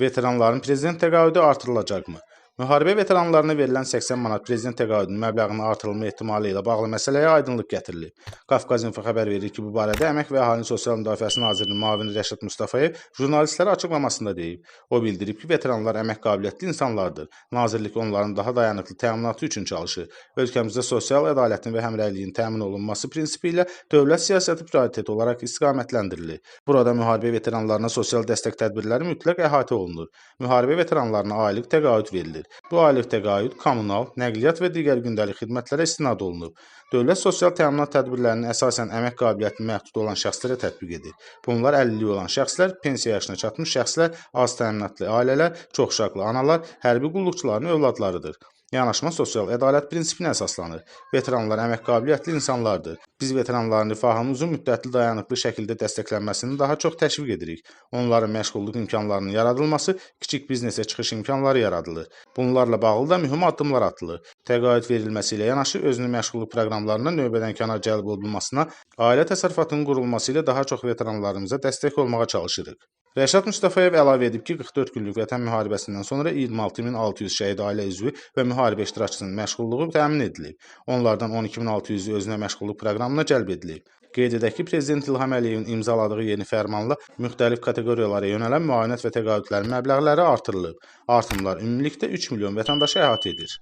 Veteranların prezident təqaüdü artırılacaqmı? Müharibə veteranlarına verilən 80 manat prezident təqaüdünün məbləğinin artırılma ehtimalı ilə bağlı məsələyə aydınlıq gətirilib. Qafqaz İnfo xəbər verir ki, bu barədə Əmək və Əhalinin Sosial Müdafiəsi Nazirinin müavini Rəşad Mustafayev jurnalistlərə açıqlamasında deyib. O bildirib ki, veteranlar əmək qabiliyyətli insanlardır. Nazirlik onların daha dayanıqlı təminatı üçün çalışır. Ölkəmizdə sosial ədalətin və həmrəyliyin təmin olunması prinsipi ilə dövlət siyasəti prioritet olaraq istiqamətləndirilir. Burada müharibə veteranlarına sosial dəstək tədbirləri mütləq əhatə olunur. Müharibə veteranlarına aylıq təqaüd verilir. Bu aylıq təqaüd kommunal, nəqliyyat və digər gündəlik xidmətlərə istinad olunub. Dövlət sosial təminat tədbirlərini əsasən əmək qabiliyyəti məhdud olan şəxslərə tətbiq edir. Bunlar əlilliyi olan şəxslər, pensiya yaşına çatmış şəxslər, az təminatlı ailələr, çoxuşaqlı analar, hərbi qulluqçuların övladlarıdır. Yanaşma sosial ədalət prinsipinə əsaslanır. Veteranlar əmək qabiliyyətli insanlardır. Biz veteranların rifahının uzun müddətli dayanıqlı şəkildə dəstəklənməsini daha çox təşviq edirik. Onların məşğulluq imkanlarının yaradılması, kiçik biznesə çıxış imkanları yaradılır. Bunlarla bağlı da mühüm addımlar atılır. Təqaüd verilməsi ilə yanaşı özünü məşğulluq proqramlarına növbədənkənar cəlb olunmasına, ailə təsərrüfatının qurulması ilə daha çox veteranlarımıza dəstək olmağa çalışırıq. Rəşad Mustafayev əlavə edib ki, 44 günlük Vətən müharibəsindən sonra 26600 şəhid ailə üzvü və müharibə iştirakçısının məşğulluğu təmin edilib. Onlardan 12600-ü özünə məşğulluq proqramına cəlb edilib. Qeyd edək ki, Prezident İlham Əliyevin imzaladığı yeni fərmanla müxtəlif kateqoriyalara yönələn müavinət və təqaüdlərin məbləğləri artırılıb. Artımlar ümumilikdə 3 milyon vətəndaşı əhatə edir.